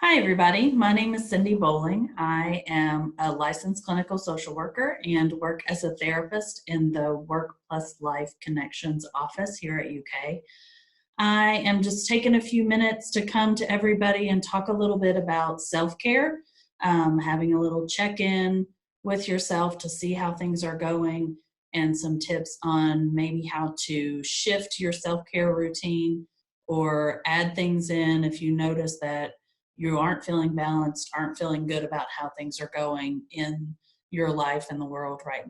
Hi, everybody. My name is Cindy Bowling. I am a licensed clinical social worker and work as a therapist in the Work Plus Life Connections office here at UK. I am just taking a few minutes to come to everybody and talk a little bit about self-care, having a little check-in with yourself to see how things are going, and some tips on maybe how to shift your self-care routine or add things in if you notice that you aren't feeling balanced, aren't feeling good about how things are going in your life and the world right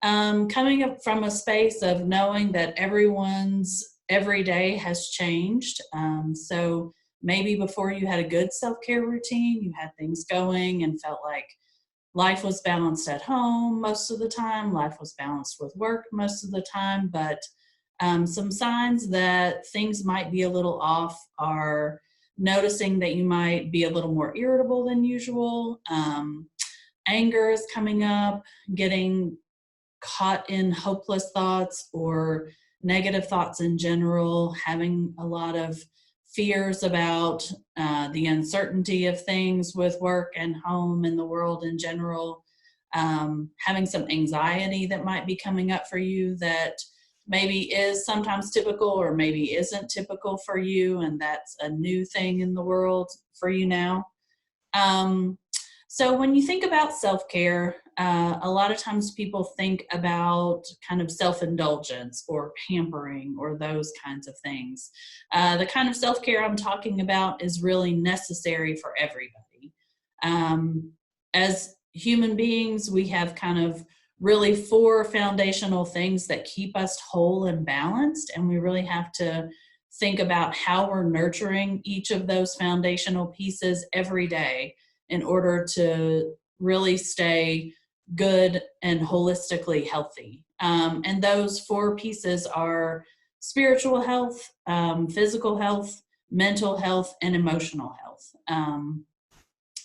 now. Coming up from a space of knowing that everyone's every day has changed. So maybe before you had a good self care routine, you had things going and felt like life was balanced at home most of the time, life was balanced with work most of the time, but some signs that things might be a little off are noticing that you might be a little more irritable than usual. Anger is coming up, getting caught in hopeless thoughts or negative thoughts in general, having a lot of fears about the uncertainty of things with work and home and the world in general, having some anxiety that might be coming up for you that maybe is sometimes typical or maybe isn't typical for you, and that's a new thing in the world for you now. Um, so when you think about self-care, a lot of times people think about kind of self-indulgence or pampering or those kinds of things. The kind of self-care I'm talking about is really necessary for everybody. Um, as human beings, we have kind of really four foundational things that keep us whole and balanced, and we really have to think about how we're nurturing each of those foundational pieces every day in order to really stay good and holistically healthy. And those four pieces are spiritual health, physical health, mental health, and emotional health.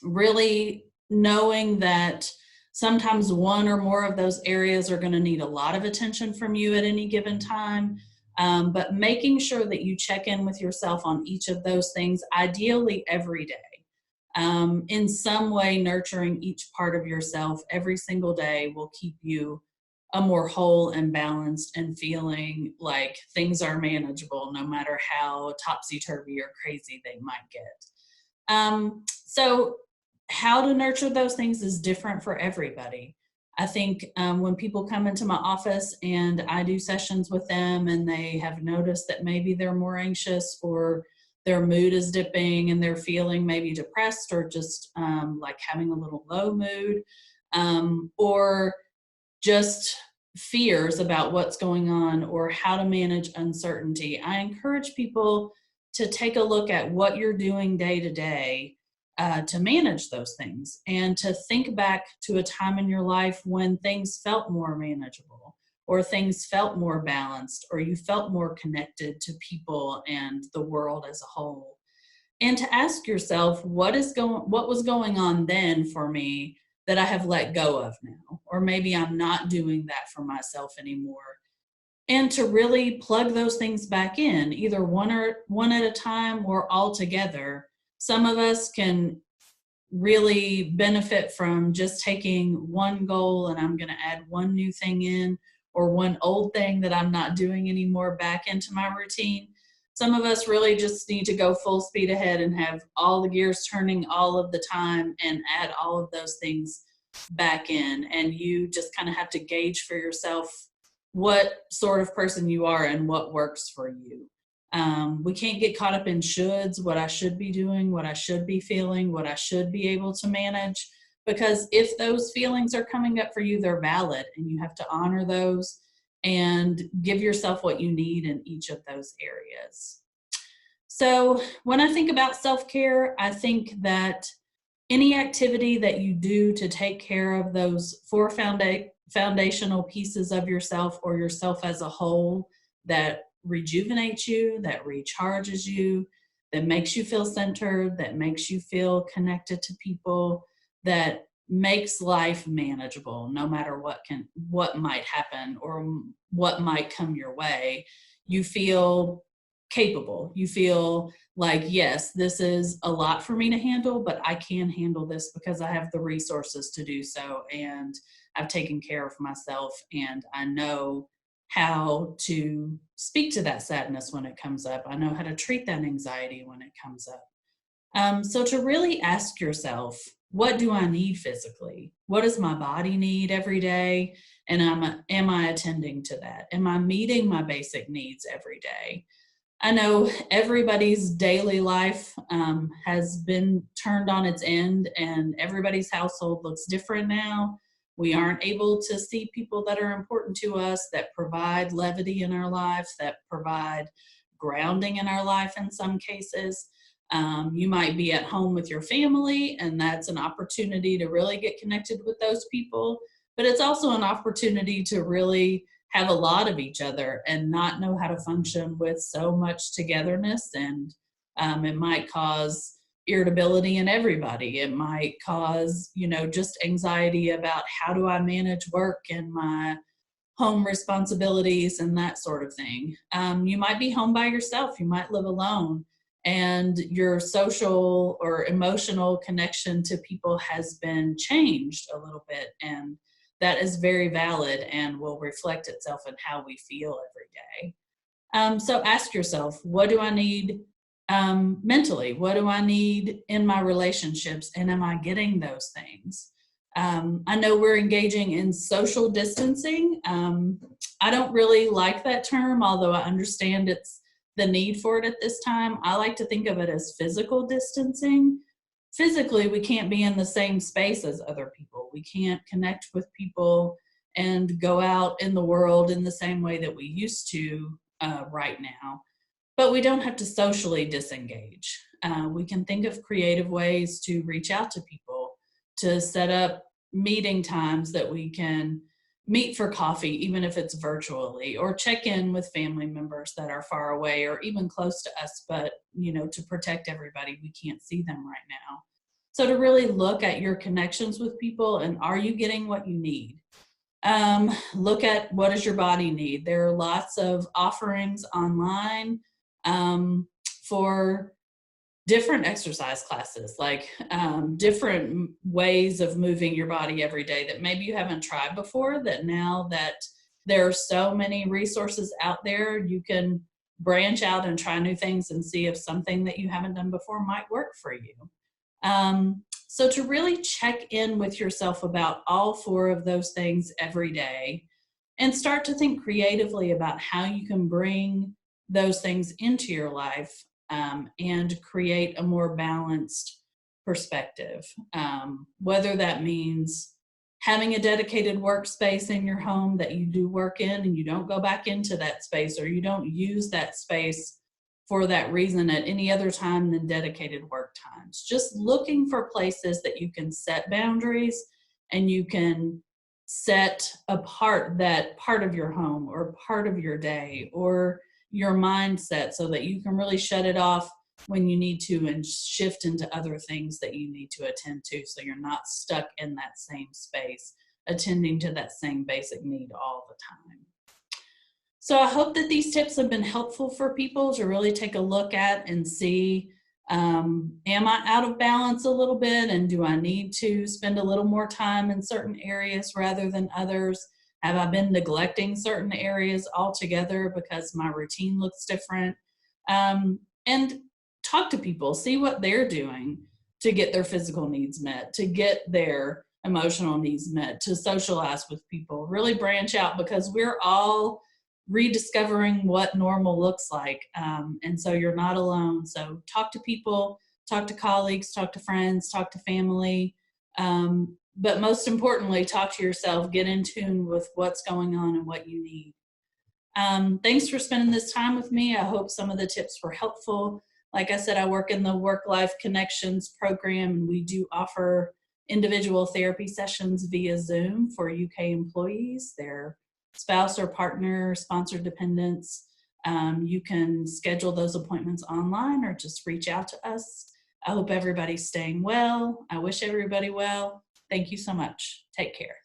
Really knowing that sometimes one or more of those areas are going to need a lot of attention from you at any given time. But making sure that you check in with yourself on each of those things, ideally every day, in some way nurturing each part of yourself every single day will keep you a more whole and balanced and feeling like things are manageable no matter how topsy-turvy or crazy they might get. So how to nurture those things is different for everybody. I think when people come into my office and I do sessions with them and they have noticed that maybe they're more anxious or their mood is dipping and they're feeling maybe depressed or just like having a little low mood, or just fears about what's going on or how to manage uncertainty, I encourage people to take a look at what you're doing day to day to manage those things and to think back to a time in your life when things felt more manageable or things felt more balanced or you felt more connected to people and the world as a whole, and to ask yourself what was going on then for me that I have let go of now, or maybe I'm not doing that for myself anymore, and to really plug those things back in, either one at a time or all together. Some of us can really benefit from just taking one goal and I'm going to add one new thing in, or one old thing that I'm not doing anymore back into my routine. Some of us really just need to go full speed ahead and have all the gears turning all of the time and add all of those things back in. And you just kind of have to gauge for yourself what sort of person you are and what works for you. We can't get caught up in shoulds, what I should be doing, what I should be feeling, what I should be able to manage. Because if those feelings are coming up for you, they're valid and you have to honor those and give yourself what you need in each of those areas. So when I think about self-care, I think that any activity that you do to take care of those four foundational pieces of yourself or yourself as a whole that rejuvenates you, that recharges you, that makes you feel centered, that makes you feel connected to people, that makes life manageable no matter what might happen or what might come your way. You feel capable. You feel like, yes, this is a lot for me to handle, but I can handle this because I have the resources to do so. And I've taken care of myself, and I know how to speak to that sadness when it comes up. I know how to treat that anxiety when it comes up. So to really ask yourself, what do I need physically? What does my body need every day? And am I attending to that? Am I meeting my basic needs every day? I know everybody's daily life has been turned on its end, and everybody's household looks different now. We aren't able to see people that are important to us, that provide levity in our lives, that provide grounding in our life in some cases. You might be at home with your family, and that's an opportunity to really get connected with those people. But it's also an opportunity to really have a lot of each other and not know how to function with so much togetherness. And it might cause irritability in everybody. It might cause, just anxiety about how do I manage work and my home responsibilities and that sort of thing. You might be home by yourself. You might live alone, and your social or emotional connection to people has been changed a little bit. And that is very valid and will reflect itself in how we feel every day. So ask yourself, what do I need mentally? What do I need in my relationships? And am I getting those things? I know we're engaging in social distancing. I don't really like that term, although I understand it's the need for it at this time. I like to think of it as physical distancing. Physically, we can't be in the same space as other people. We can't connect with people and go out in the world in the same way that we used to right now. But we don't have to socially disengage. We can think of creative ways to reach out to people, to set up meeting times that we can meet for coffee, even if it's virtually, or check in with family members that are far away or even close to us, but to protect everybody, we can't see them right now. So to really look at your connections with people, and are you getting what you need? Look at, what does your body need? There are lots of offerings online for different exercise classes, like different ways of moving your body every day that maybe you haven't tried before, that now that there are so many resources out there, you can branch out and try new things and see if something that you haven't done before might work for you. So to really check in with yourself about all four of those things every day, and start to think creatively about how you can bring those things into your life and create a more balanced perspective. Whether that means having a dedicated workspace in your home that you do work in and you don't go back into that space, or you don't use that space for that reason at any other time than dedicated work times. Just looking for places that you can set boundaries and you can set apart that part of your home or part of your day or your mindset, so that you can really shut it off when you need to and shift into other things that you need to attend to, so you're not stuck in that same space attending to that same basic need all the time. So I hope that these tips have been helpful for people to really take a look at and see, am I out of balance a little bit, and do I need to spend a little more time in certain areas rather than others? Have I been neglecting certain areas altogether because my routine looks different? And talk to people, see what they're doing to get their physical needs met, to get their emotional needs met, to socialize with people, really branch out, because we're all rediscovering what normal looks like. And so you're not alone. So talk to people, talk to colleagues, talk to friends, talk to family. But most importantly, talk to yourself, get in tune with what's going on and what you need. Thanks for spending this time with me. I hope some of the tips were helpful. Like I said, I work in the Work-Life Connections program, and we do offer individual therapy sessions via Zoom for UK employees, their spouse or partner, sponsored dependents. You can schedule those appointments online or just reach out to us. I hope everybody's staying well. I wish everybody well. Thank you so much. Take care.